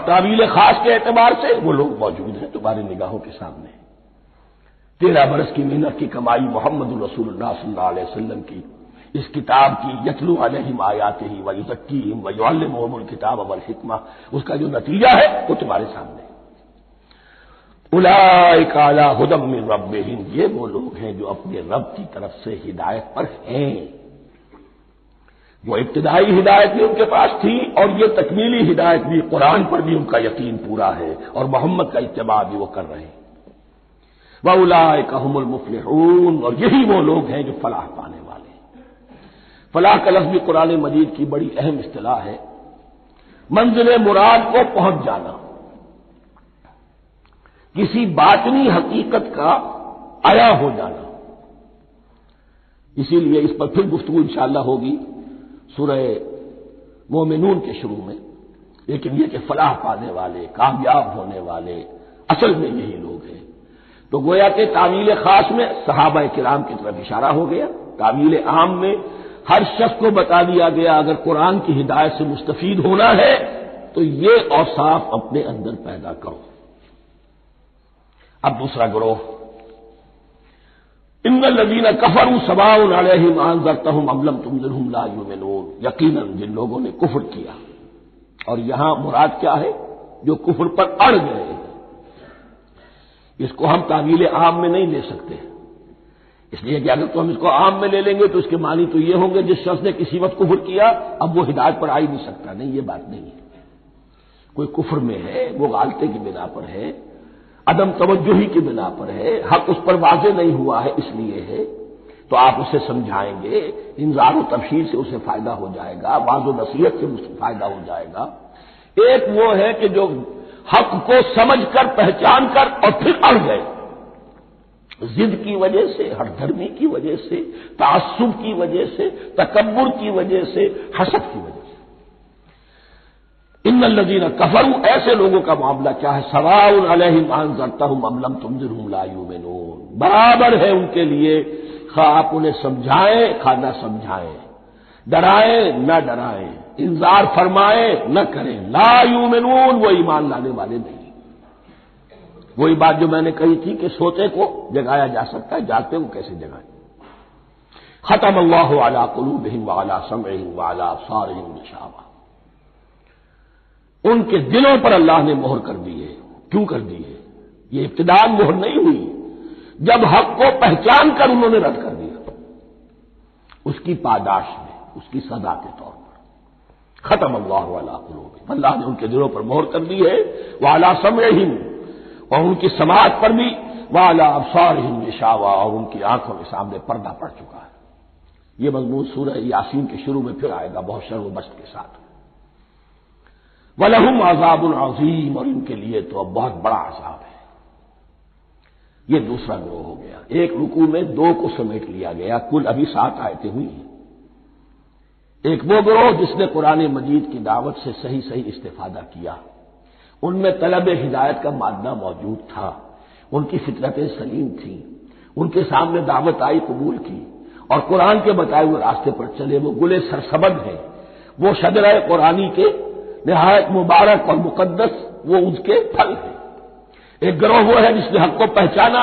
تعویل خاص کے اعتبار سے وہ لوگ موجود ہیں تمہاری نگاہوں کے سامنے۔ 13 برس کی محنت کی کمائی محمد الرسول اللہ صلی اللہ علیہ وسلم کی اس کتاب کی، یتلو علیہم آیاتہ ویزکیہم ویعلمہم الکتاب والحکمہ، اس کا جو نتیجہ ہے وہ تمہارے سامنے۔ اولئک علی ھدی من ربہم، یہ وہ لوگ ہیں جو اپنے رب کی طرف سے ہدایت پر ہیں۔ وہ ابتدائی ہدایت بھی ان کے پاس تھی اور یہ تکمیلی ہدایت بھی، قرآن پر بھی ان کا یقین پورا ہے اور محمد کا اتباع بھی وہ کر رہے ہیں۔ وَأُولَٰئِكَ هُمُ الْمُفْلِحُونَ، اور یہی وہ لوگ ہیں جو فلاح پانے والے ہیں۔ فلاح کا لفظ بھی قرآن مجید کی بڑی اہم اصطلاح ہے، منزل مراد کو پہنچ جانا، کسی باطنی حقیقت کا عیا ہو جانا۔ اسی لیے اس پر پھر گفتگو انشاءاللہ ہوگی سورہ مومنون کے شروع میں، لیکن یہ کہ فلاح پانے والے، کامیاب ہونے والے اصل میں یہی لوگ ہیں۔ تو گویا کہ تعویل خاص میں صحابہ کرام کی طرف اشارہ ہو گیا، تعویل عام میں ہر شخص کو بتا دیا گیا اگر قرآن کی ہدایت سے مستفید ہونا ہے تو یہ اوصاف اپنے اندر پیدا کرو۔ اب دوسرا گروہ، ان الذین کفروا سواء علیہم انذرتہم ام لم تنذرہم لا یؤمنون، یقیناً جن لوگوں نے کفر کیا، اور یہاں مراد کیا ہے؟ جو کفر پر اڑ گئے ہیں۔ اس کو ہم تعویل عام میں نہیں لے سکتے، اس لیے کہ اگر تو ہم اس کو عام میں لے لیں گے تو اس کے معنی تو یہ ہوں گے جس شخص نے کسی وقت کفر کیا اب وہ ہدایت پر آ ہی نہیں سکتا، نہیں، یہ بات نہیں ہے۔ کوئی کفر میں ہے، وہ غالطے کی بنا پر ہے، عدم توجہی کی بنا پر ہے، حق اس پر واضح نہیں ہوا ہے اس لیے ہے، تو آپ اسے سمجھائیں گے، انذار و تبشیر سے اسے فائدہ ہو جائے گا، واعظ و نصیحت سے اسے فائدہ ہو جائے گا۔ ایک وہ ہے کہ جو حق کو سمجھ کر، پہچان کر اور پھر اڑ گئے، ضد کی وجہ سے، ہٹ دھرمی کی وجہ سے، تعصب کی وجہ سے، تکبر کی وجہ سے، حسد کی وجہ سے۔ ان الذین کفروا، ایسے لوگوں کا معاملہ کیا ہے؟ سواء علیہم انذرتہم ام لم تنذرہم لا یؤمنون، برابر ہے ان کے لیے، خواہ آپ انہیں سمجھائیں خواہ نہ سمجھائیں، ڈرائیں نہ ڈرائیں، انذار فرمائیں نہ کریں، لا یؤمنون، وہ ایمان لانے والے نہیں۔ وہی بات جو میں نے کہی تھی کہ سوتے کو جگایا جا سکتا ہے، جاگتے کو کیسے جگائیں؟ ختم اللہ علی قلوبہم وعلی سمعہم وعلی ابصارہم غشاوہ، ان کے دلوں پر اللہ نے مہر کر دی ہے۔ کیوں کر دی ہے؟ یہ ابتداء مہر نہیں ہوئی، جب حق کو پہچان کر انہوں نے رد کر دیا، اس کی پاداش میں، اس کی سزا کے طور پر۔ ختم اللہ علی قلوبہم، اللہ نے ان کے دلوں پر مہر کر دی ہے، وعلی سمعہم، اور ان کی سماعت پر بھی، وعلی ابصارہم غشاوہ، اور ان کی آنکھوں کے سامنے پردہ پڑ چکا ہے۔ یہ مضمون سورہ یاسین کے شروع میں پھر آئے گا بہت شرح و بسط کے ساتھ۔ وَلَهُمْ عَذَابٌ عَظِيمٌ، اور ان کے لیے تو اب بہت بڑا عذاب ہے۔ یہ دوسرا گروہ ہو گیا، ایک رکوع میں دو کو سمیٹ لیا گیا، کل ابھی 7 آیتیں ہوئی ہیں۔ ایک وہ گروہ جس نے قرآن مجید کی دعوت سے صحیح استفادہ کیا، ان میں طلب ہدایت کا مادہ موجود تھا، ان کی فطرتیں سلیم تھیں، ان کے سامنے دعوت آئی، قبول کی، اور قرآن کے بتائے ہوئے راستے پر چلے، وہ گلے سرسبد ہیں، وہ شجرہ قرآنی کے نہایت مبارک اور مقدس، وہ اس کے پھل ہیں۔ ایک گروہ وہ ہے جس نے حق کو پہچانا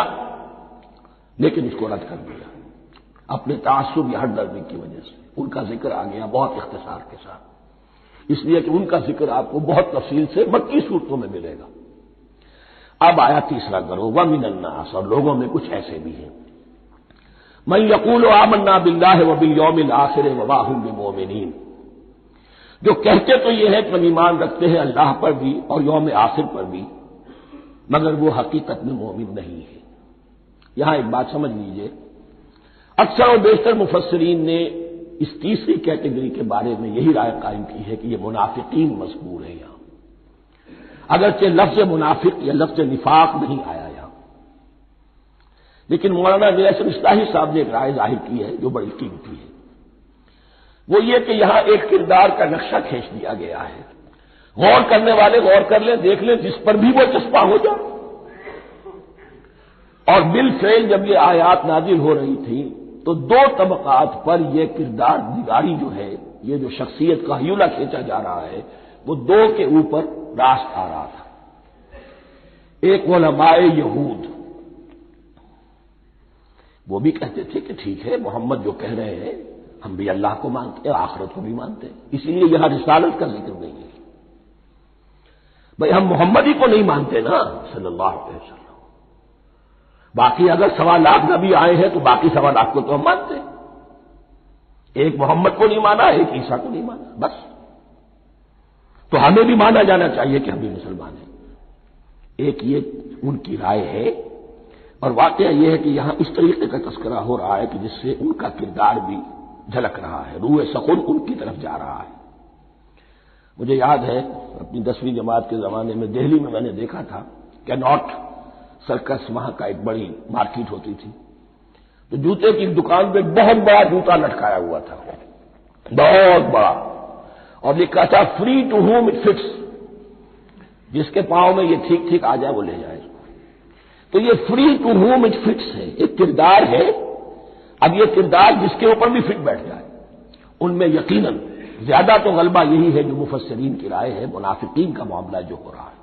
لیکن اس کو رد کر دیا اپنے تعصب یا ہٹ درمی کی وجہ سے۔ ان کا ذکر آ گیا بہت اختصار کے ساتھ، اس لیے کہ ان کا ذکر آپ کو بہت تفصیل سے مکی صورتوں میں ملے گا۔ اب آیا تیسرا گروہ، وَمِنَ النَّاسِ، اور لوگوں میں کچھ ایسے بھی ہیں، مَن يَقُولُ آمَنَّا بِاللَّهِ وَبِالْيَوْمِ الْآخِرِ وَمَا هُم بِمُؤْمِنِينَ، جو کہتے تو یہ ہے کہ ہم ایمان رکھتے ہیں اللہ پر بھی اور یوم آخر پر بھی، مگر وہ حقیقت میں مومن نہیں ہے۔ یہاں ایک بات سمجھ لیجئے، اکثر و بیشتر مفسرین نے اس تیسری کیٹیگری کے بارے میں یہی رائے قائم کی ہے کہ یہ منافقین مذکور ہے یہاں، اگرچہ لفظ منافق یا لفظ نفاق نہیں آیا یہاں، لیکن مولانا نیاسر اصلاحی صاحب نے ایک رائے ظاہر کی ہے جو بڑی قیمتی ہے، وہ یہ کہ یہاں ایک کردار کا نقشہ کھینچ دیا گیا ہے، غور کرنے والے غور کر لیں، دیکھ لیں، جس پر بھی وہ چسپاں ہو جائے۔ اور بالفعل جب یہ آیات نازل ہو رہی تھی تو 2 طبقات پر یہ کردار نگاری جو ہے، یہ جو شخصیت کا ہیولہ کھینچا جا رہا ہے، وہ دو کے اوپر راست آ رہا تھا. ایک علماء یہود وہ بھی کہتے تھے کہ ٹھیک ہے محمد جو کہہ رہے ہیں ہم بھی اللہ کو مانتے ہیں آخرت کو بھی مانتے ہیں, اسی لیے یہاں رسالت کا ذکر نہیں ہے. بھئی ہم محمد ہی کو نہیں مانتے نا صلی اللہ علیہ وسلم. باقی اگر 1.25 نبی آئے ہیں تو باقی 1.25 کو تو ہم مانتے ہیں. ایک محمد کو نہیں مانا, ایک عیسیٰ کو نہیں مانا, بس. تو ہمیں بھی مانا جانا چاہیے کہ ہم بھی مسلمان ہیں. ایک یہ ان کی رائے ہے, اور واقعہ یہ ہے کہ یہاں اس طریقے کا تذکرہ ہو رہا ہے کہ جس سے ان کا کردار بھی جھلک رہا ہے, روح سخن ان کی طرف جا رہا ہے. مجھے یاد ہے اپنی 10ویں جماعت کے زمانے میں دہلی میں نے دیکھا تھا کہ ناٹ سرکس وہاں کا ایک بڑی مارکیٹ ہوتی تھی, تو جوتے کی دکان پہ بہت بڑا جوتا لٹکایا ہوا تھا, بہت بڑا, اور لکھا تھا free to home it fits, جس کے پاؤں میں یہ ٹھیک ٹھیک آ جائے وہ لے جائے. تو یہ free to home it fits ہے, ایک کردار ہے. اب یہ کردار جس کے اوپر بھی فٹ بیٹھ جائے, ان میں یقیناً زیادہ تو غلبہ یہی ہے جو مفسرین کی رائے ہے, منافقین کا معاملہ جو ہو رہا ہے.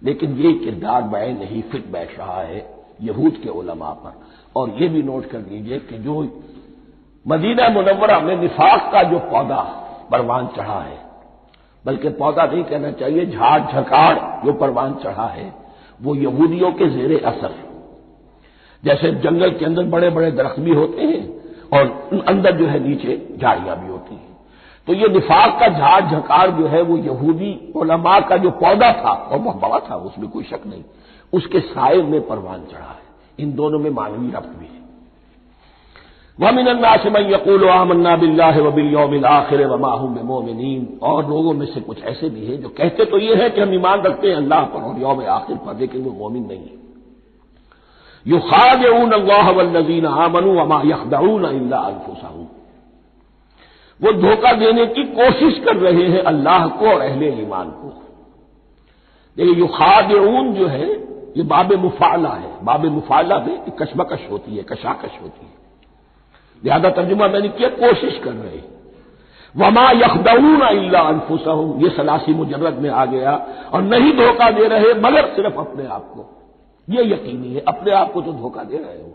لیکن یہ کردار بعین نہیں فٹ بیٹھ رہا ہے یہود کے علماء پر. اور یہ بھی نوٹ کر لیجئے کہ جو مدینہ منورہ میں نفاق کا جو پودا پروان چڑھا ہے, بلکہ پودا نہیں کہنا چاہیے, جھاڑ جھکاڑ جو پروان چڑھا ہے, وہ یہودیوں کے زیر اثر. جیسے جنگل کے اندر بڑے بڑے درخت بھی ہوتے ہیں اور اندر جو ہے نیچے جھاڑیاں بھی ہوتی ہیں, تو یہ نفاق کا جھاڑ جھکاڑ جو ہے وہ یہودی علماء کا جو پودا تھا اور بہت بڑا تھا, اس میں کوئی شک نہیں, اس کے سائے میں پروان چڑھا ہے. ان دونوں میں معنوی ربط بھی ہے. وَمِنَ النَّاسِ مَن يَقُولُ آمَنَّا بِاللَّهِ وَبِالْيَوْمِ الْآخِرِ وَمَا هُم بِمُؤْمِنِينَ. اور لوگوں میں سے کچھ ایسے بھی ہیں جو کہتے تو یہ ہے کہ ہم ایمان رکھتے ہیں اللہ پر اور یوم آخر پر, لیکن وہ مومن نہیں ہیں. يُخَادِعُونَ اللَّهَ وَالَّذِينَ آمَنُوا وَمَا يَخْدَعُونَ إِلَّا أَنفُسَهُمْ. وہ دھوکہ دینے کی کوشش کر رہے ہیں اللہ کو اور اہل ایمان کو. لیکن یخادعون جو ہے یہ باب مفعلہ ہے. باب مفعلہ میں کشمکش ہوتی ہے, کشاکش ہوتی ہے, لہذا ترجمہ میں نے کیا کوشش کر رہے ہیں. وما یخدعون الا انفسهم, یہ ثلاثی مجرد میں آ گیا, اور نہیں دھوکہ دے رہے مگر صرف اپنے آپ کو. یہ یقینی ہے اپنے آپ کو تو دھوکہ دے رہے ہو,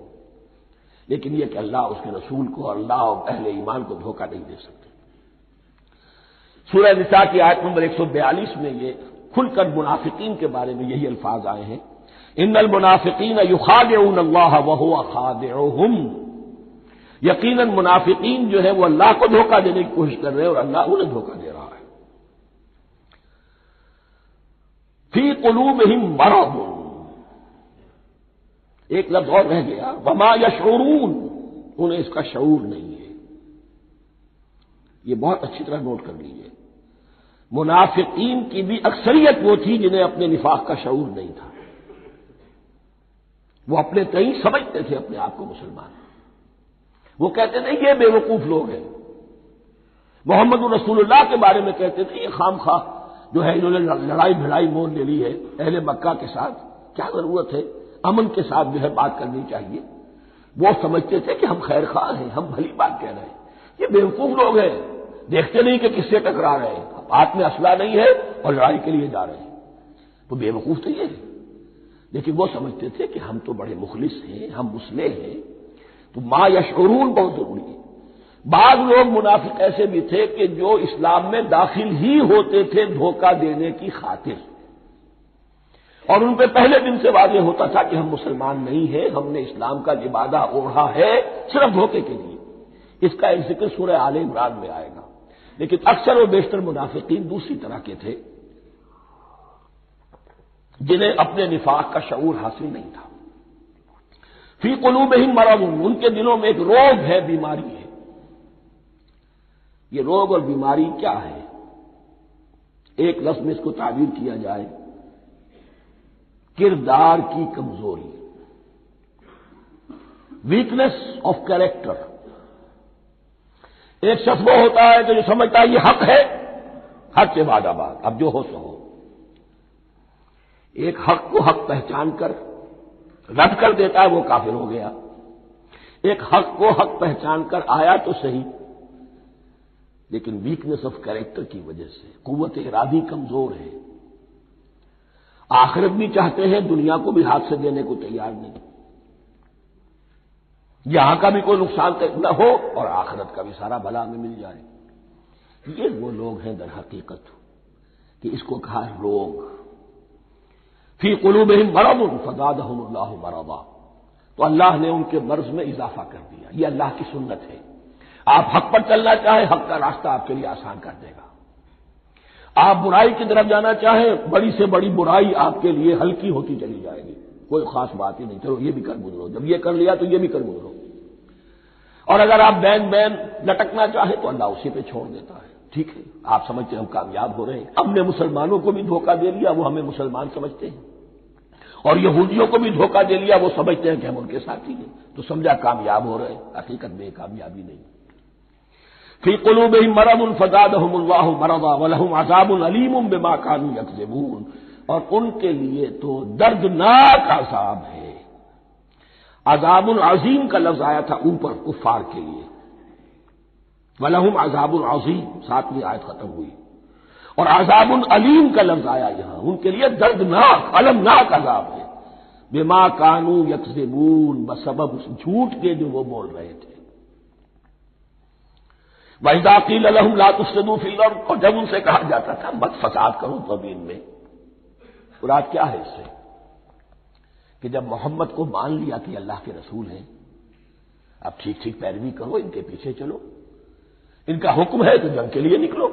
لیکن یہ کہ اللہ اس کے رسول کو اور اللہ اور اہل ایمان کو دھوکہ نہیں دے سکتے. سورہ نساء کی آیت نمبر 142 میں یہ کھل کر منافقین کے بارے میں یہی الفاظ آئے ہیں, ان المنافقین یخادعون اللہ وہو خادعهم. یقیناً منافقین جو ہے وہ اللہ کو دھوکہ دینے کی کوشش کر رہے ہیں اور اللہ انہیں دھوکہ دے رہا ہے. فی قلوبہم مرض, ایک لفظ اور رہ گیا, وما یشعرون, انہیں اس کا شعور نہیں ہے. یہ بہت اچھی طرح نوٹ کر لیجیے. منافقین کی بھی اکثریت وہ تھی جنہیں اپنے نفاق کا شعور نہیں تھا. وہ اپنے تئیں سمجھتے تھے اپنے آپ کو مسلمان. وہ کہتے تھے یہ بے وقوف لوگ ہیں. محمد رسول اللہ کے بارے میں کہتے تھے یہ خام خواہ جو ہے انہوں نے لڑائی بھڑائی مول لے لی ہے اہل مکہ کے ساتھ, کیا ضرورت ہے, امن کے ساتھ جو ہے بات کرنی چاہیے. وہ سمجھتے تھے کہ ہم خیر خواہ ہیں, ہم بھلی بات کہہ رہے ہیں. یہ بیوقوف لوگ ہیں, دیکھتے نہیں کہ کس سے ٹکرا رہے ہیں, ہاتھ میں اسلحہ نہیں ہے اور لڑائی کے لیے جا رہے ہیں. تو بے وقوف تو یہ ہے. لیکن وہ سمجھتے تھے کہ ہم تو بڑے مخلص ہیں, ہم مسلح ہیں. تو ما یشعرون بہت ضروری ہے. بعض لوگ منافق ایسے بھی تھے کہ جو اسلام میں داخل ہی ہوتے تھے دھوکہ دینے کی خاطر, اور ان پہ پہلے دن سے واضح ہوتا تھا کہ ہم مسلمان نہیں ہیں, ہم نے اسلام کا لبادہ اوڑھا ہے صرف دھوکے کے لیے. اس کا ایک ذکر سورہ آل عمران میں آئے گا. لیکن اکثر و بیشتر منافقین دوسری طرح کے تھے جنہیں اپنے نفاق کا شعور حاصل نہیں تھا. فی قلوبہم مرض, ان کے دلوں میں ایک روگ ہے, بیماری ہے. یہ روگ اور بیماری کیا ہے؟ ایک لفظ میں اس کو تعبیر کیا جائے کردار کی کمزوری, ویکنیس آف کیریکٹر. ایک شخص وہ ہوتا ہے کہ جو سمجھتا ہے یہ حق ہے, حق سے بعد آباد, اب جو ہو سو ہو. ایک حق کو حق پہچان کر رد کر دیتا ہے, وہ کافر ہو گیا. ایک حق کو حق پہچان کر آیا تو صحیح, لیکن ویکنس آف کیریکٹر کی وجہ سے قوت ارادی کمزور ہے، آخرت بھی چاہتے ہیں، دنیا کو بھی ہاتھ سے دینے کو تیار نہیں، یہاں کا بھی کوئی نقصان نہ ہو اور آخرت کا بھی سارا بھلا ہمیں مل جائے۔ یہ وہ لوگ ہیں در حقیقت کہ اس کو کہا روگ، فی قلوبہم مرض فزادہم اللہ مرضا، تو اللہ نے ان کے مرض میں اضافہ کر دیا۔ یہ اللہ کی سنت ہے، آپ حق پر چلنا چاہیں حق کا راستہ آپ کے لیے آسان کر دے گا، آپ برائی کی طرف جانا چاہیں بڑی سے بڑی برائی آپ کے لیے ہلکی ہوتی چلی جائے گی، کوئی خاص بات ہی نہیں، چلو یہ بھی کر گزرو، جب یہ کر لیا تو یہ بھی کر گزرو، اور اگر آپ بین بین لٹکنا چاہیں تو اللہ اسی پہ چھوڑ دیتا ہے۔ ٹھیک ہے، آپ سمجھتے ہیں ہم کامیاب ہو رہے ہیں، ہم نے مسلمانوں کو بھی دھوکہ دے لیا، وہ ہمیں مسلمان سمجھتے ہیں، اور یہودیوں کو بھی دھوکہ دے لیا، وہ سمجھتے ہیں کہ ہم ان کے ساتھی ہیں، تو سمجھا کامیاب ہو رہے ہیں، حقیقت میں کامیابی نہیں۔ فی قلوبہم مرض فزادہم اللہ مرضا ولہم عذاب علیم بما کانوا یکذبون، اور ان کے لیے تو دردناک عذاب ہے۔ عذاب عظیم کا لفظ آیا تھا اوپر کفار کے لیے، وَلَهُمْ عَذَابٌ عَظِيمٌ، 7ویں آیت ختم ہوئی، اور عذاب علیم کا لفظ آیا یہاں، ان کے لیے دردناک المناک عذاب ہے، بما کانوا یکذبون، بسبب اس جھوٹ کے جو وہ بول رہے تھے۔ وَإِذَا قِيلَ لَهُمْ لَا تُفْسِدُوا فِي الْأَرْضِ، اور جب ان سے کہا جاتا تھا مت فساد کرو زمین میں، مراد کیا ہے اس سے؟ کہ جب محمد کو مان لیا کہ اللہ کے رسول ہیں، اب ٹھیک ٹھیک پیروی کرو، ان کے پیچھے چلو، ان کا حکم ہے تو جنگ کے لیے نکلو،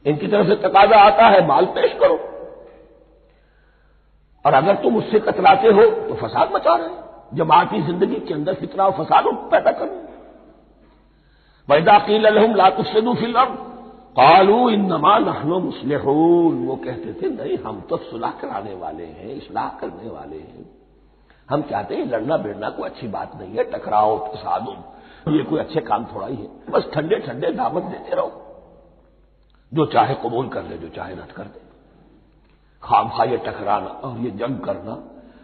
ان کی طرف سے تقاضا آتا ہے مال پیش کرو، اور اگر تم اس سے کتراتے ہو تو فساد مچا رہے ہیں، جماعتی زندگی کے اندر فتنہ و فساد پیدا کرو۔ وَإِذَا قِيلَ لَهُمْ لَا تُفْسِدُوا فِي الْأَرْضِ قَالُوا إِنَّمَا نَحْنُ مُصْلِحُونَ، وہ کہتے تھے نہیں ہم تو صلح کرانے والے ہیں، اصلاح کرنے والے ہیں، ہم چاہتے ہیں لڑنا بڑنا کوئی اچھی بات نہیں ہے، ٹکراؤ تصادم یہ کوئی اچھے کام تھوڑا ہی ہے، بس ٹھنڈے ٹھنڈے دعوت دیتے رہو، جو چاہے قبول کر لے جو چاہے رد کر دے، خامخواہ یہ ٹکرانا اور یہ جنگ کرنا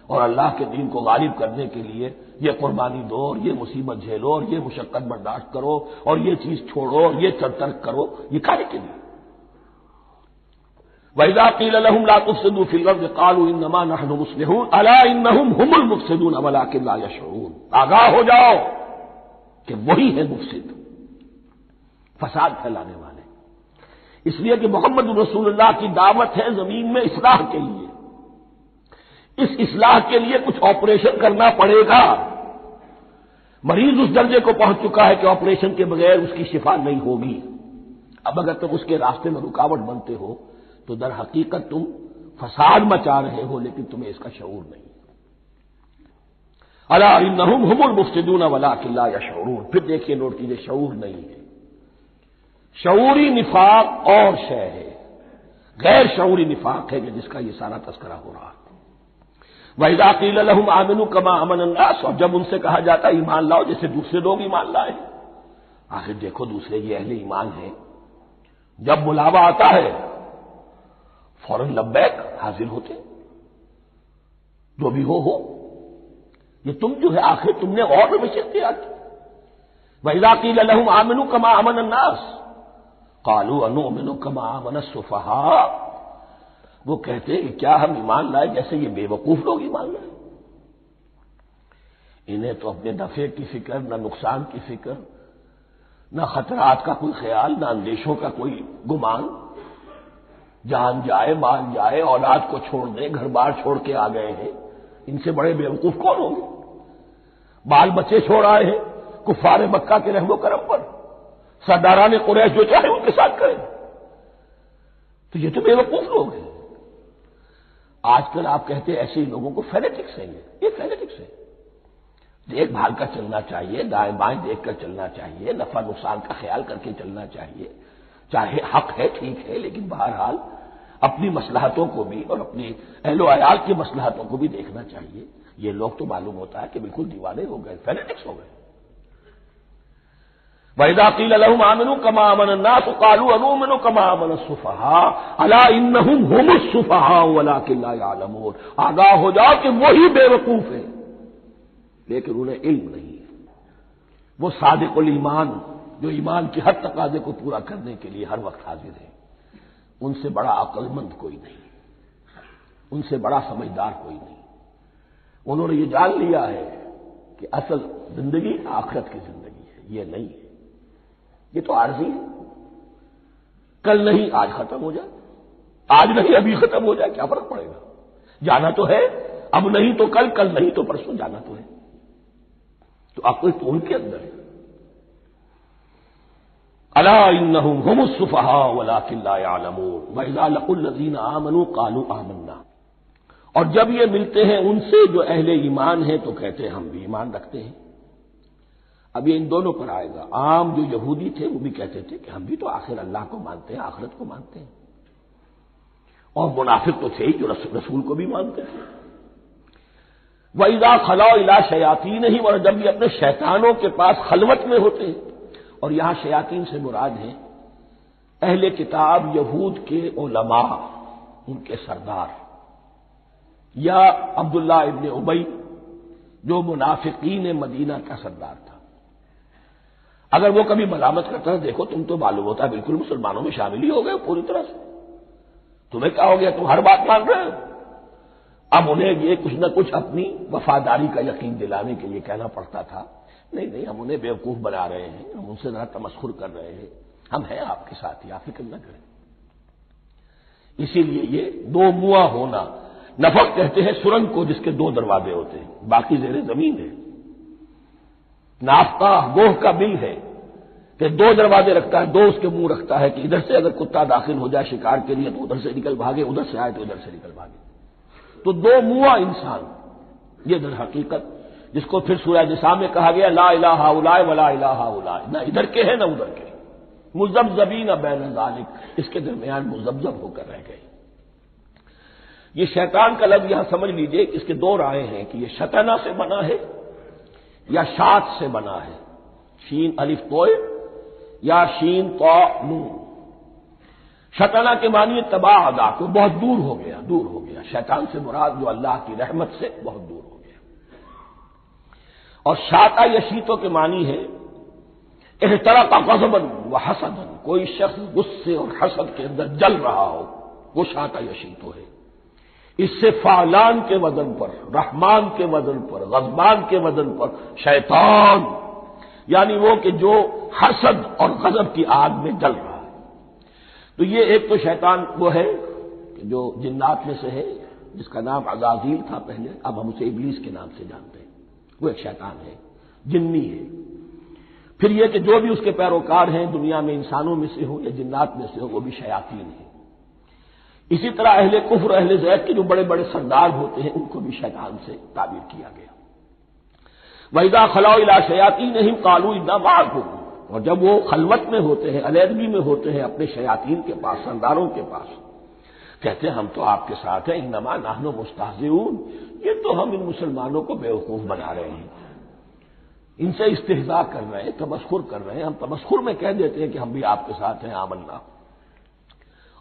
اور اللہ کے دین کو غالب کرنے کے لیے یہ قربانی دو اور یہ مصیبت جھیلو اور یہ مشقت برداشت کرو اور یہ چیز چھوڑو اور یہ ترک کرو، یہ کانے کے لیے۔ وَإِذَا قِيلَ لَهُمْ لَا تُفْسِدُوا فِي الْأَرْضِ قَالُوا إِنَّمَا نَحْنُ مُصْلِحُونَ أَلَا إِنَّهُمْ هُمُ الْمُفْسِدُونَ وَلَٰكِن لَّا يَشْعُرُونَ، آگاہ ہو جاؤ کہ وہی ہے مفسد، فساد پھیلانے والے، اس لیے کہ محمد رسول اللہ کی دعوت ہے زمین میں اصلاح کے لیے، اس اصلاح کے لیے کچھ آپریشن کرنا پڑے گا، مریض اس درجے کو پہنچ چکا ہے کہ آپریشن کے بغیر اس کی شفا نہیں ہوگی، اب اگر تم اس کے راستے میں رکاوٹ بنتے ہو تو در حقیقت تم فساد مچا رہے ہو، لیکن تمہیں اس کا شعور نہیں۔ الا انہم هم المفسدون ولکن لا یشعرون، پھر دیکھیے نوٹ کیجیے شعور نہیں ہے، شعوری نفاق اور شے ہے، غیر شعوری نفاق ہے جس کا یہ سارا تذکرہ ہو رہا ہے۔ وَإِذَا قِيلَ لَهُمْ آمِنُوا كَمَا آمَنَ النَّاسُ، اور جب ان سے کہا جاتا ہے ایمان لاؤ جیسے دوسرے لوگ ایمان لائے، آخر دیکھو دوسرے یہ اہل ایمان ہیں، جب بلاوا آتا ہے فوراً لبیک حاضر ہوتے، جو بھی ہو یہ تم جو ہے آخر تم نے اور روش اختیار کی۔ وَإِذَا قِيلَ لَهُمْ آمِنُوا كَمَا آمَنَ النَّاسُ قَالُوا أَنُؤْمِنُ كَمَا آمَنَ السُّفَهَاءُ، وہ کہتے ہیں کہ کیا ہم ایمان لائے جیسے یہ بے وقوف لوگ ایمان لائے، انہیں تو اپنے نفع کی فکر، نہ نقصان کی فکر، نہ خطرات کا کوئی خیال، نہ اندیشوں کا کوئی گمان، جان جائے مال جائے، اولاد کو چھوڑ دیں، گھر بار چھوڑ کے آ گئے ہیں، ان سے بڑے بے وقوف کون ہوں گے؟ بال بچے چھوڑ آئے ہیں کفار مکہ کے رحم و کرم پر، سرداران قریش جو چاہے ان کے ساتھ کریں، تو یہ تو بے وقوف لوگ ہیں۔ آج کل آپ کہتے ہیں ایسے لوگوں کو فینیٹکس ہیں، یہ فینیٹکس ہے، دیکھ بھال کر چلنا چاہیے، دائیں بائیں دیکھ کر چلنا چاہیے، نفع نقصان کا خیال کر کے چلنا چاہیے، چاہے حق ہے ٹھیک ہے، لیکن بہرحال اپنی مصلحتوں کو بھی اور اپنی اہل و عیال کی مصلحتوں کو بھی دیکھنا چاہیے۔ یہ لوگ تو معلوم ہوتا ہے کہ بالکل دیوانے ہو گئے، فینیٹکس ہو گئے۔ وَإِذَا قِيلَ لَهُمْ آمِنُوا كَمَا آمَنَ النَّاسُ قَالُوا أَنُؤْمِنُ كَمَا آمَنَ السُّفَهَاءُ أَلَا إِنَّهُمْ هُمُ السُّفَهَاءُ وَلَٰكِن لَّا يَعْلَمُونَ، آگاہ ہو جاؤ کہ وہی بے وقوف ہیں لیکن انہیں علم نہیں ہے، وہ صادق الایمان جو ایمان کی ہر تقاضے کو پورا کرنے کے لیے ہر وقت حاضر ہیں، ان سے بڑا عقل مند کوئی نہیں، ان سے بڑا سمجھدار کوئی نہیں۔ انہوں نے یہ جان لیا ہے کہ اصل زندگی آخرت کی زندگی ہے، یہ نہیں ہے، یہ تو عارضی ہے، کل نہیں آج ختم ہو جائے، آج نہیں ابھی ختم ہو جائے، کیا فرق پڑے گا؟ جانا تو ہے، اب نہیں تو کل، کل نہیں تو پرسوں جانا تو ہے۔ تو عقل تو ان کے اندر ہے۔ الا انہم ھم السفہاء ولکن لا یعلمون واذا لقوا الذین آمنوا قالوا آمنا، اور جب یہ ملتے ہیں ان سے جو اہل ایمان ہیں تو کہتے ہیں ہم بھی ایمان رکھتے ہیں۔ اب یہ ان دونوں پر آئے گا۔ عام جو یہودی تھے وہ بھی کہتے تھے کہ ہم بھی تو آخر اللہ کو مانتے ہیں، آخرت کو مانتے ہیں، اور منافق تو تھے ہی جو رسول کو بھی مانتے تھے۔ وَإِذَا خَلَوْا إِلَىٰ شَيَاطِينِهِمْ، اور جب یہ اپنے شیطانوں کے پاس خلوت میں ہوتے ہیں، اور یہاں شیاطین سے مراد ہیں اہل کتاب یہود کے علماء، ان کے سردار، یا عبداللہ ابن ابی جو منافقین مدینہ کا سردار تھا۔ اگر وہ کبھی ملامت کرتا ہے، دیکھو تم تو معلوم ہوتا ہے بالکل مسلمانوں میں شامل ہی ہو گئے پوری طرح سے، تمہیں کیا ہو گیا، تم ہر بات مان رہے ہو۔ اب انہیں یہ کچھ نہ کچھ اپنی وفاداری کا یقین دلانے کے لیے کہنا پڑتا تھا، نہیں نہیں ہم انہیں بیوقوف بنا رہے ہیں، ہم ان سے ذرا تمسخر کر رہے ہیں، ہم ہیں آپ کے ساتھ ہی، آپ فکر نہ کریں۔ اسی لیے یہ دو منہ ہونا، نفق کہتے ہیں سرنگ کو جس کے دو دروازے ہوتے ہیں، باقی زیر زمین ہے۔ نافقہ گوہ کا بل ہے کہ دو دروازے رکھتا ہے، دو اس کے منہ رکھتا ہے کہ ادھر سے اگر کتا داخل ہو جائے شکار کے لیے تو ادھر سے نکل بھاگے، ادھر سے آئے تو ادھر سے نکل بھاگے۔ تو دو منہ انسان، یہ در حقیقت جس کو پھر سورہ نساء میں کہا گیا لا الہ الا ولا الہ الا، نہ ادھر کے ہیں نہ ادھر کے، مذبذبین بین ذالک، اس کے درمیان مذبذب ہو کر رہ گئے۔ یہ شیطان کا لفظ یہاں سمجھ لیجئے، اس کے دو رائے ہیں کہ یہ شطنہ سے بنا ہے یا شات سے بنا ہے، شین الف توئے یا شین تو نون۔ شطنہ کے معنی تباہ ادا کو بہت دور ہو گیا، دور ہو گیا، شیطان سے مراد جو اللہ کی رحمت سے بہت دور ہو گیا۔ اور شاتا یشیتوں کے معنی ہے احترق غضبا وحسدا، کوئی شخص غصے اور حسد کے اندر جل رہا ہو، وہ شاتا یشیتو ہے۔ اس سے فعلان کے وزن پر، رحمان کے وزن پر، غضبان کے وزن پر شیطان، یعنی وہ کہ جو حسد اور غضب کی آگ میں جل رہا ہے۔ تو یہ ایک تو شیطان وہ ہے کہ جو جنات میں سے ہے، جس کا نام عزازیل تھا پہلے، اب ہم اسے ابلیس کے نام سے جانتے ہیں، وہ ایک شیطان ہے، جنی ہے۔ پھر یہ کہ جو بھی اس کے پیروکار ہیں دنیا میں، انسانوں میں سے ہو یا جنات میں سے ہو، وہ بھی شیاطین ہیں۔ اسی طرح اہل کفر، اہل زیغ کے جو بڑے بڑے سردار ہوتے ہیں، ان کو بھی شیطان سے تعبیر کیا گیا۔ وَإِذَا خَلَوْا إِلَىٰ شَيَاطِينِهِمْ قَالُوا إِنَّا مَعَكُمْ، اور جب وہ خلوت میں ہوتے ہیں، علیحدگی میں ہوتے ہیں اپنے شیاطین کے پاس، سرداروں کے پاس، کہتے ہیں ہم تو آپ کے ساتھ ہیں، انما نحن مستہزئون، یہ تو ہم ان مسلمانوں کو بیوقوف بنا رہے ہیں، ان سے استہزاء کر رہے ہیں، تمسخر کر رہے ہیں۔ ہم تمسخر میں کہہ دیتے ہیں کہ ہم بھی آپ کے ساتھ ہیں، آمنا۔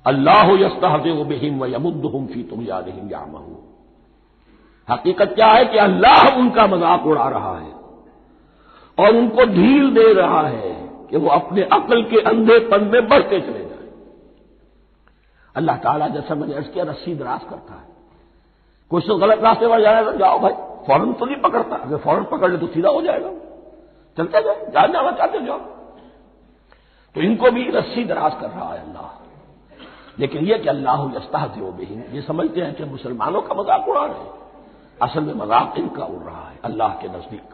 اللہ یستہزئ بہم ویمدہم فی طغیانہم یعمہون، حقیقت کیا ہے کہ اللہ ان کا مذاق اڑا رہا ہے اور ان کو ڈھیل دے رہا ہے کہ وہ اپنے عقل کے اندھے پن میں بڑھتے چلے جائیں۔ اللہ تعالیٰ جیسا میں نے عرض کیا رسی دراز کرتا ہے، کچھ تو غلط راستے پر جانا تو جاؤ بھائی، فوراً تو نہیں پکڑتا، اگر فوراً پکڑ لے تو سیدھا ہو جائے گا، چلتے جائیں، جانا چاہتے جاؤ۔ تو ان کو بھی رسی دراز کر رہا ہے اللہ، لیکن یہ کہ اللہ یستہزئ بہم، یہ سمجھتے ہیں کہ مسلمانوں کا مذاق اڑا رہے ہیں، اصل میں مذاق ان کا اڑ رہا ہے اللہ کے نزدیک۔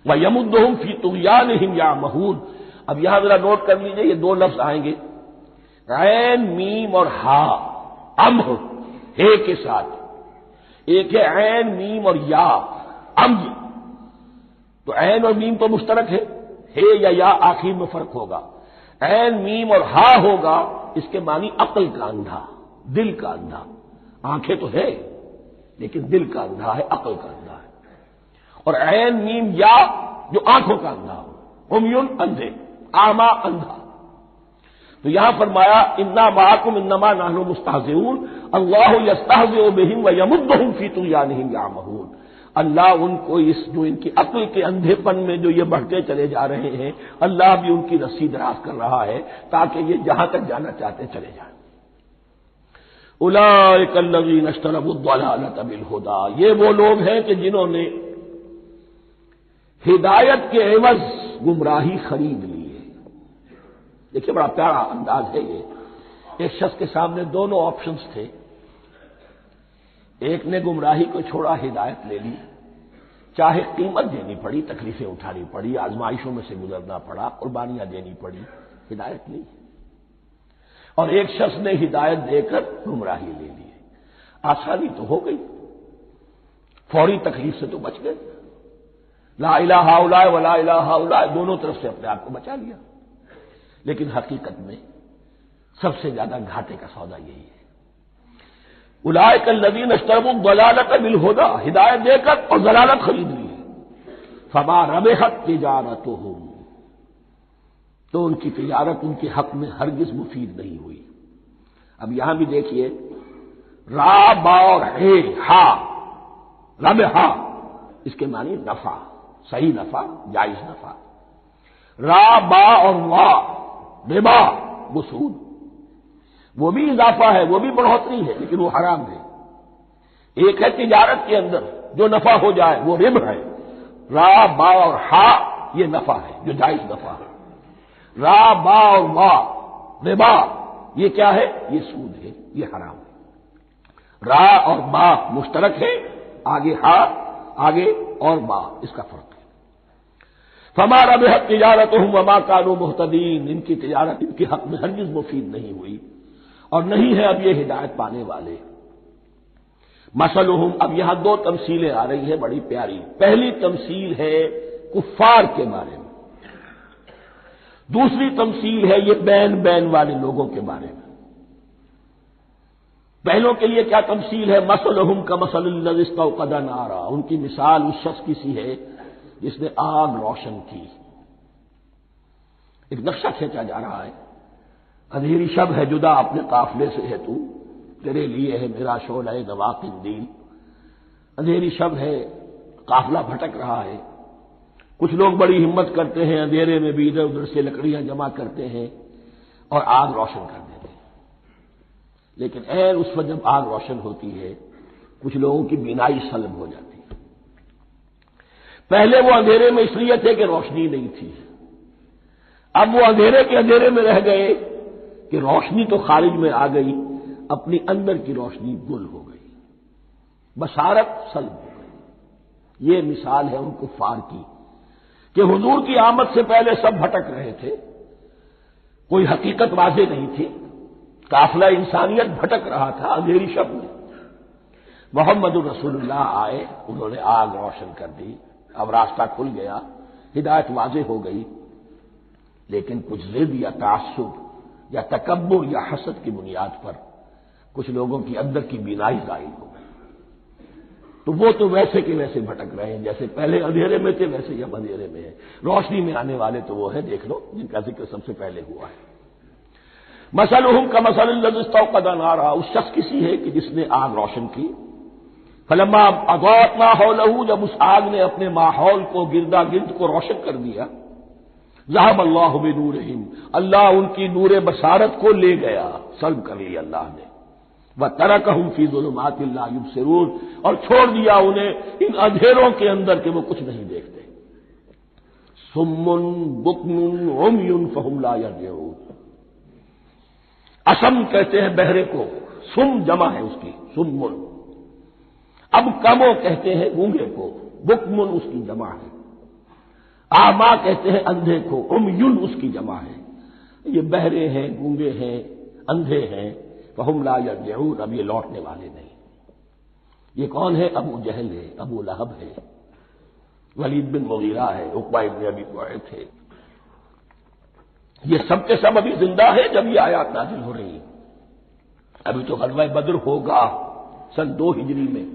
وَيَمُدُّهُمْ فِي طُغْيَانِهِمْ يَعْمَهُونَ، اب یہاں ذرا نوٹ کر لیجئے، یہ دو لفظ آئیں گے، عین میم اور ہا، امہ ہے کے ساتھ، ایک ہے عین میم اور یا امج، تو عین اور میم تو مشترک ہے یا آخر میں فرق ہوگا، عین میم اور ہا ہوگا، اس کے معنی عقل کا اندھا، دل کا اندھا، آنکھیں تو ہے لیکن دل کا اندھا ہے، عقل کا اندھا ہے۔ اور عین میم یا جو آنکھوں کا اندھا ہو، عمیٌ اندھے، اعمیٰ اندھا۔ تو یہاں فرمایا انا معکم انما نحن مستہزئون، اللہ یستہزئ بہم ویمدہم فی طغیانہم یعمہون، اللہ ان کو اس جو ان کی عقل کے اندھے پن میں جو یہ بڑھتے چلے جا رہے ہیں، اللہ بھی ان کی رسی دراز کر رہا ہے تاکہ یہ جہاں تک جانا چاہتے چلے جائیں۔ اولئک الذین اشتروا الضلالۃ بالہدی، یہ وہ لوگ ہیں کہ جنہوں نے ہدایت کے عوض گمراہی خرید لی ہے۔ دیکھیے بڑا پیارا انداز ہے یہ۔ ایک شخص کے سامنے دونوں آپشنز تھے، ایک نے گمراہی کو چھوڑا، ہدایت لے لی، چاہے قیمت دینی پڑی، تکلیفیں اٹھانی پڑی، آزمائشوں میں سے گزرنا پڑا، قربانیاں دینی پڑی، ہدایت لی۔ اور ایک شخص نے ہدایت دے کر گمراہی لے لی۔ آسانی تو ہو گئی، فوری تکلیف سے تو بچ گئے، لا الہ الا ولا الہ الا، دونوں طرف سے اپنے آپ کو بچا لیا۔ لیکن حقیقت میں سب سے زیادہ گھاٹے کا سودا یہی ہے۔ اولئک الذین اشتروا الضلالۃ بالہدی، ہدایت دے کر اور ضلالت خرید لی، فما ربحت تجارتہم، تو ان کی تجارت ان کے حق میں ہرگز مفید نہیں ہوئی۔ اب یہاں بھی دیکھیے، را با اور ہے ہا، ربحا، اس کے معنی نفع، صحیح نفع، جائز نفع۔ را با اور وا، ربا، وہ سود، وہ بھی اضافہ ہے، وہ بھی بڑھوتری ہے، لیکن وہ حرام ہے۔ ایک ہے تجارت کے اندر جو نفع ہو جائے وہ رب ہے، را با اور ہا یہ نفع ہے جو جائز نفع ہے۔ را با اور وا، ربا، یہ کیا ہے؟ یہ سود ہے، یہ حرام ہے۔ را اور با مشترک ہے، آگے ہا، آگے اور با، اس کا فرق ہے۔ فما ربحت تجارتہم وما کانوا مہتدین، ان کی تجارت ان کے حق میں ہرگز مفید نہیں ہوئی اور نہیں ہے اب یہ ہدایت پانے والے۔ مثلہم، اب یہاں دو تمثیلیں آ رہی ہیں بڑی پیاری۔ پہلی تمثیل ہے کفار کے بارے میں، دوسری تمثیل ہے یہ بین والے لوگوں کے بارے میں۔ پہلوں کے لیے کیا تمثیل ہے؟ مثلہم کمثل الذی استوقد نارا، ان کی مثال اس شخص کی سی ہے جس نے آگ روشن کی۔ ایک نقشہ کھینچا جا رہا ہے، اندھیری شب ہے جدا اپنے قافلے سے ہے تو، تیرے لیے ہے میرا شعلہ نوا قندیل۔ اندھیری شب ہے، قافلہ بھٹک رہا ہے، کچھ لوگ بڑی ہمت کرتے ہیں، اندھیرے میں بھی ادھر ادھر سے لکڑیاں جمع کرتے ہیں اور آگ روشن کر دیتے ہیں۔ لیکن عین اس وقت جب آگ روشن ہوتی ہے کچھ لوگوں کی بینائی سلب ہو جاتی ہے۔ پہلے وہ اندھیرے میں اس لیے تھے کہ روشنی نہیں تھی، اب وہ اندھیرے کے اندھیرے میں رہ گئے کہ روشنی تو خارج میں آ گئی، اپنی اندر کی روشنی گل ہو گئی، بصارت سلب ہو گئی۔ یہ مثال ہے ان کفار کی کہ حضور کی آمد سے پہلے سب بھٹک رہے تھے، کوئی حقیقت واضح نہیں تھی، قافلہ انسانیت بھٹک رہا تھا اندھیری شب میں۔ محمد رسول اللہ آئے، انہوں نے آگ روشن کر دی، اب راستہ کھل گیا، ہدایت واضح ہو گئی۔ لیکن کچھ ضد یا تعصب یا تکبر یا حسد کی بنیاد پر کچھ لوگوں کی اندر کی بینائی ظاہر ہو گئی، تو وہ تو ویسے کے ویسے بھٹک رہے ہیں، جیسے پہلے اندھیرے میں تھے ویسے ہی اب اندھیرے میں ہے۔ روشنی میں آنے والے تو وہ ہیں، دیکھ لو جن کا ذکر سب سے پہلے ہوا ہے۔ مثلہم کمثل الذی استوقد نارا، اس شخص کی سی ہے کہ جس نے آگ روشن کی۔ فلما اضاءت ما حولہ، جب اس آگ نے اپنے ماحول کو گردا گرد کو روشن کر دیا، ذهب اللہ بنورہم، اللہ ان کی نور بصارت کو لے گیا، سلب کر لیا اللہ نے۔ وترکہم فی ظلمات لا یبصرون، اور چھوڑ دیا انہیں ان اندھیروں کے اندر کہ وہ کچھ نہیں دیکھتے۔ صم بکم عمی فہم لا یرجعون، اسم کہتے ہیں بہرے کو، سم جمع ہے اس کی، سمن۔ اب کمو کہتے ہیں گونگے کو، بکمن اس کی جمع ہے۔ آما کہتے ہیں اندھے کو، عمیٌ اس کی جمع ہے۔ یہ بہرے ہیں، گونگے ہیں، اندھے ہیں، فہم لا یرجعون، اب یہ لوٹنے والے نہیں۔ یہ کون ہے؟ ابو جہل ہے، ابو لہب ہے، ولید بن مغیرہ ہے، عقبہ ابن ابی معیط ہے۔ یہ سب کے سب ابھی زندہ ہے جب یہ آیات نازل ہو رہی ہیں۔ ابھی تو غزوہ بدر ہوگا سن 2 ہجری میں،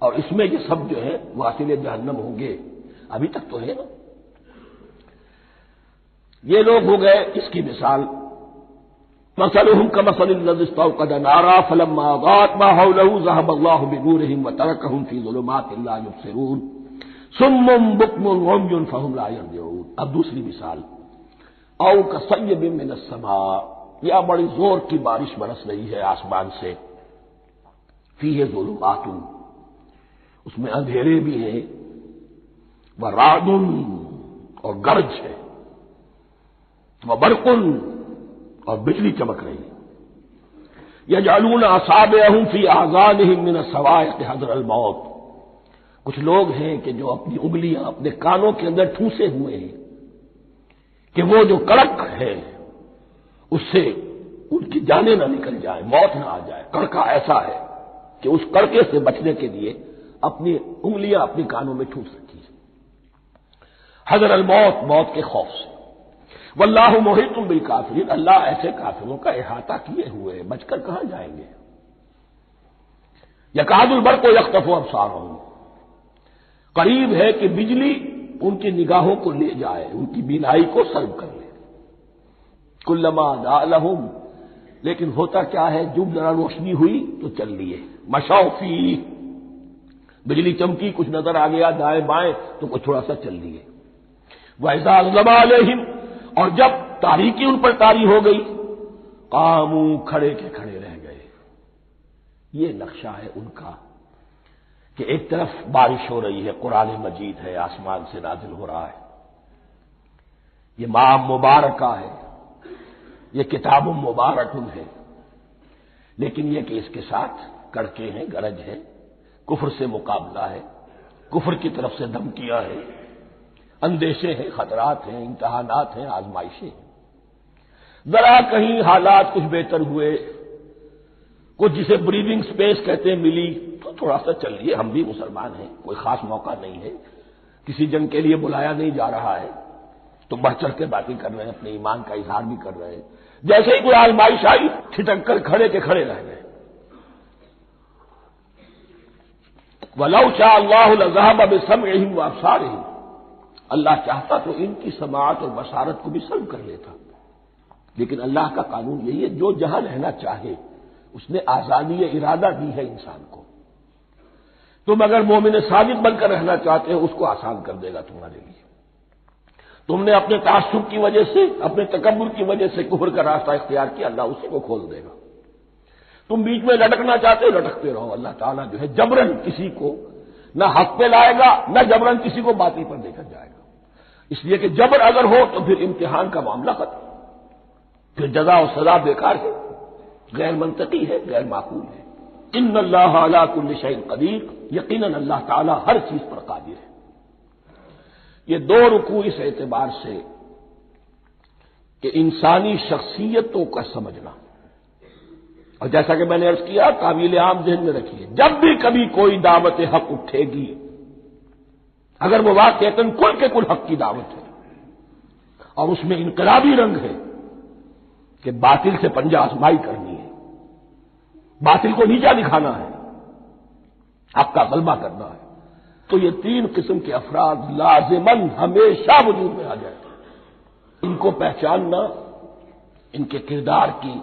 اور اس میں یہ سب جو ہے واصل جہنم ہوں گے، ابھی تک تو ہے نا۔ یہ لوگ ہو گئے اس کی مثال۔ مثلهم كمثل الذي استوقد نارا فلما أضاءت ما حوله ذهب الله بنورهم وتركهم في ظلمات لا يبصرون صم بكم عمي فهم لا يرجعون. اب دوسری مثال، او كصيب من السماء، یا بڑی زور کی بارش برس رہی ہے آسمان سے، فیہ ظلمات، اس میں اندھیرے بھی ہیں، ورعد، اور گرج ہے، وبرق، اور بجلی چمک رہی ہے، یجعلون اصابعهم فی اذانهم من الصواعق حذر الموت. کچھ لوگ ہیں کہ جو اپنی انگلیاں اپنے کانوں کے اندر ٹھونسے ہوئے ہیں کہ وہ جو کڑک ہے اس سے ان کی جانیں نہ نکل جائیں، موت نہ آ جائے. کڑکا ایسا ہے کہ اس کڑکے سے بچنے کے لیے اپنی انگلیاں اپنی کانوں میں ٹھونس رکھی ہیں، حذر الموت، موت کے خوف سے. واللہ محیط بالکافرین، اللہ ایسے کافروں کا احاطہ کیے ہوئے ہیں، بچ کر کہاں جائیں گے. یکاد البرق یخطف ابصارهم، قریب ہے کہ بجلی ان کی نگاہوں کو لے جائے، ان کی بینائی کو سلب کر لے. کلما اضاء لهم، لیکن ہوتا کیا ہے، جب ذرا روشنی ہوئی تو چل لیے. مشوا فیہ، بجلی چمکی، کچھ نظر آ گیا دائیں بائیں تو کچھ تھوڑا سا چل لیے. وَإِذَا أَظْلَمَ عَلَيْهِمْ، اور جب تاریکی ان پر طاری ہو گئی، قاموا، کھڑے کے کھڑے رہ گئے. یہ نقشہ ہے ان کا کہ ایک طرف بارش ہو رہی ہے، قرآن مجید ہے، آسمان سے نازل ہو رہا ہے، یہ ماہ مبارکہ ہے، یہ کتاب مبارک ہے، لیکن یہ کہ اس کے ساتھ کڑکے ہیں، گرج ہے، کفر سے مقابلہ ہے، کفر کی طرف سے دھمکیاں ہیں، اندیشے ہیں، خطرات ہیں، امتحانات ہیں، آزمائشیں ہیں. ذرا کہیں حالات کچھ بہتر ہوئے، کچھ جسے بریدنگ سپیس کہتے ہیں ملی تو تھوڑا سا چل لیے. ہم بھی مسلمان ہیں، کوئی خاص موقع نہیں ہے، کسی جنگ کے لیے بلایا نہیں جا رہا ہے تو بڑھ چڑھ کے باتیں کر رہے ہیں، اپنے ایمان کا اظہار بھی کر رہے ہیں. جیسے ہی کوئی آزمائش آئی ٹھٹک کر کھڑے کے کھڑے رہ گئے. وَلَوْ شَاءَ اللَّهُ لَذَهَبَ بِسَمْعِهِمْ وَأَبْصَارِهِمْ، اللہ چاہتا تو ان کی سماعت اور بصارت کو بھی سلب کر لیتا، لیکن اللہ کا قانون یہی ہے، جو جہاں رہنا چاہے اس نے آزادی ارادہ دی ہے انسان کو. تم اگر مومن صادق بن کر رہنا چاہتے ہو اس کو آسان کر دے گا تمہارے لیے. تم نے اپنے تعصب کی وجہ سے، اپنے تکبر کی وجہ سے کفر کا راستہ اختیار کیا، اللہ اسی کو کھول دے گا. تم بیچ میں لٹکنا چاہتے ہو لٹکتے رہو، اللہ تعالیٰ جو ہے جبرن کسی کو نہ حق پہ لائے گا نہ جبرن کسی کو باطل پر لے کر جائے گا. اس لیے کہ جبر اگر ہو تو پھر امتحان کا معاملہ ختم، پھر جزا و سزا بیکار ہے، غیر منطقی ہے، غیر معقول ہے. ان اللہ علی کل شیء قدیر، یقیناً اللہ تعالیٰ ہر چیز پر قادر ہے. یہ دو رکوع اس اعتبار سے کہ انسانی شخصیتوں کا سمجھنا، اور جیسا کہ میں نے عرض کیا تعویل عام ذہن میں رکھیے، جب بھی کبھی کوئی دعوت حق اٹھے گی، اگر وہ واقعتاً کل کے کل حق کی دعوت ہے اور اس میں انقلابی رنگ ہے کہ باطل سے پنجہ آزمائی کرنی ہے، باطل کو نیچا دکھانا ہے، حق کا غلبہ کرنا ہے، تو یہ تین قسم کے افراد لازماً ہمیشہ وجود میں آ جاتے ہیں. ان کو پہچاننا، ان کے کردار کی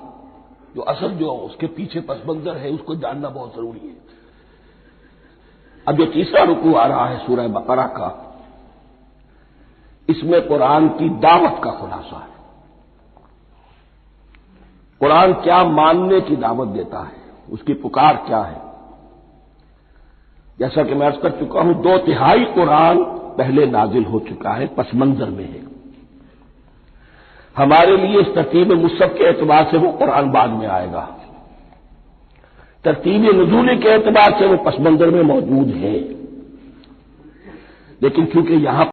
جو اصل جو اس کے پیچھے پس منظر ہے اس کو جاننا بہت ضروری ہے. اب جو تیسرا رکوع آ رہا ہے سورہ بقرہ کا، اس میں قرآن کی دعوت کا خلاصہ ہے. قرآن کیا ماننے کی دعوت دیتا ہے، اس کی پکار کیا ہے. جیسا کہ میں عرض کر چکا ہوں 2/3 قرآن پہلے نازل ہو چکا ہے، پس منظر میں ہے. ہمارے لیے اس ترتیب مصحف کے اعتبار سے وہ قرآن بعد میں آئے گا، ترتیب نزولی کے اعتبار سے وہ پس منظر میں موجود ہے. لیکن چونکہ یہاں